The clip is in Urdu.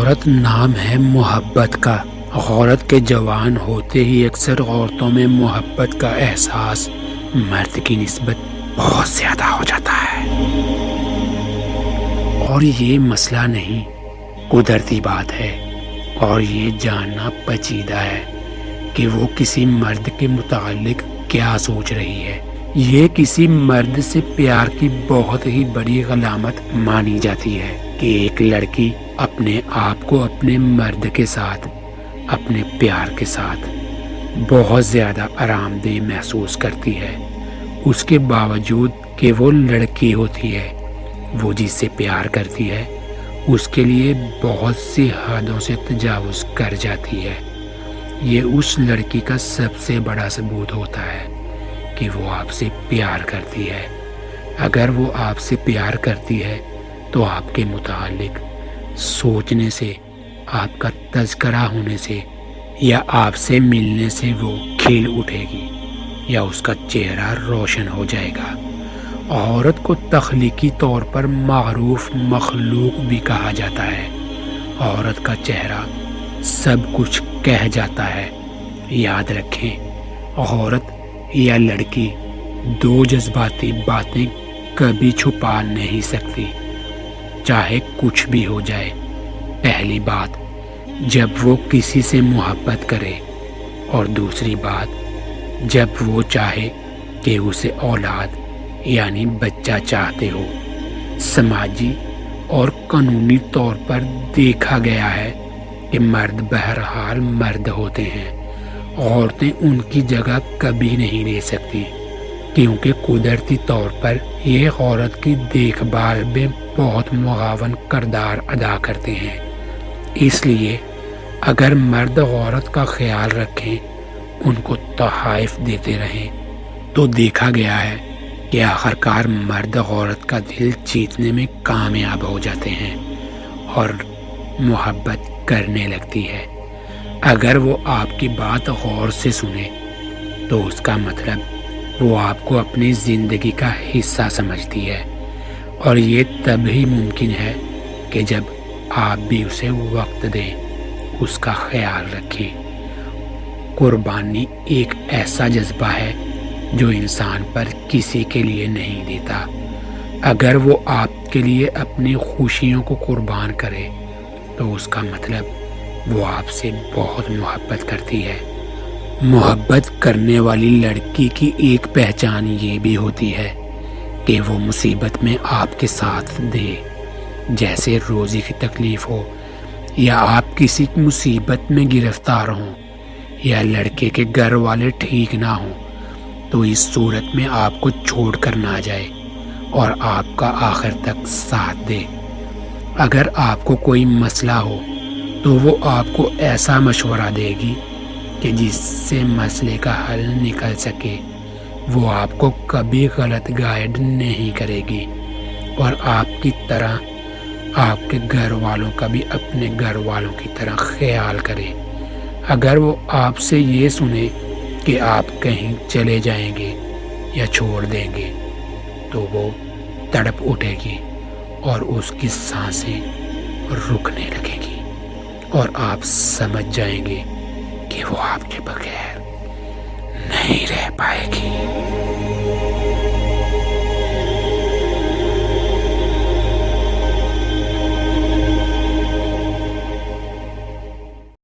عورت نام ہے محبت کا۔ عورت کے جوان ہوتے ہی اکثر عورتوں میں محبت کا احساس مرد کی نسبت بہت زیادہ ہو جاتا ہے، اور یہ مسئلہ نہیں، قدرتی بات ہے۔ اور یہ جاننا پیچیدہ ہے کہ وہ کسی مرد کے متعلق کیا سوچ رہی ہے۔ یہ کسی مرد سے پیار کی بہت ہی بڑی علامت مانی جاتی ہے کہ ایک لڑکی اپنے آپ کو اپنے مرد کے ساتھ، اپنے پیار کے ساتھ بہت زیادہ آرام دہ محسوس کرتی ہے، اس کے باوجود کہ وہ لڑکی ہوتی ہے۔ وہ جس سے پیار کرتی ہے اس کے لیے بہت سی حدوں سے تجاوز کر جاتی ہے۔ یہ اس لڑکی کا سب سے بڑا ثبوت ہوتا ہے کہ وہ آپ سے پیار کرتی ہے۔ اگر وہ آپ سے پیار کرتی ہے تو آپ کے متعلق سوچنے سے، آپ کا تذکرہ ہونے سے یا آپ سے ملنے سے وہ کھل اٹھے گی یا اس کا چہرہ روشن ہو جائے گا۔ عورت کو تخلیقی طور پر معروف مخلوق بھی کہا جاتا ہے۔ عورت کا چہرہ سب کچھ کہہ جاتا ہے۔ یاد رکھیں، عورت یا لڑکی دو جذباتی باتیں کبھی چھپا نہیں سکتی، چاہے کچھ بھی ہو جائے۔ پہلی بات، جب وہ کسی سے محبت کرے، اور دوسری بات، جب وہ چاہے کہ اسے اولاد یعنی بچہ چاہتے ہو۔ سماجی اور قانونی طور پر دیکھا گیا ہے کہ مرد بہرحال مرد ہوتے ہیں، عورتیں ان کی جگہ کبھی نہیں لے سکتی، کیونکہ قدرتی طور پر یہ عورت کی دیکھ بھال میں بہت معاون کردار ادا کرتے ہیں۔ اس لیے اگر مرد عورت کا خیال رکھیں، ان کو تحائف دیتے رہیں، تو دیکھا گیا ہے کہ آخرکار مرد عورت کا دل جیتنے میں کامیاب ہو جاتے ہیں اور محبت کرنے لگتی ہے۔ اگر وہ آپ کی بات غور سے سنے تو اس کا مطلب وہ آپ کو اپنی زندگی کا حصہ سمجھتی ہے، اور یہ تبھی ممکن ہے کہ جب آپ بھی اسے وقت دیں، اس کا خیال رکھیں۔ قربانی ایک ایسا جذبہ ہے جو انسان پر کسی کے لیے نہیں دیتا۔ اگر وہ آپ کے لیے اپنی خوشیوں کو قربان کرے تو اس کا مطلب وہ آپ سے بہت محبت کرتی ہے۔ محبت کرنے والی لڑکی کی ایک پہچان یہ بھی ہوتی ہے کہ وہ مصیبت میں آپ کے ساتھ دے، جیسے روزی کی تکلیف ہو، یا آپ کسی مصیبت میں گرفتار ہوں، یا لڑکے کے گھر والے ٹھیک نہ ہوں، تو اس صورت میں آپ کو چھوڑ کر نہ جائے اور آپ کا آخر تک ساتھ دے۔ اگر آپ کو کوئی مسئلہ ہو تو وہ آپ کو ایسا مشورہ دے گی کہ جس سے مسئلے کا حل نکل سکے۔ وہ آپ کو کبھی غلط گائیڈ نہیں کرے گی، اور آپ کی طرح آپ کے گھر والوں کا بھی اپنے گھر والوں کی طرح خیال کرے۔ اگر وہ آپ سے یہ سنے کہ آپ کہیں چلے جائیں گے یا چھوڑ دیں گے تو وہ تڑپ اٹھے گی اور اس کی سانسیں رکنے لگے گی، اور آپ سمجھ جائیں گے کہ وہ آپ کے بغیر نہیں رہ پائے گی۔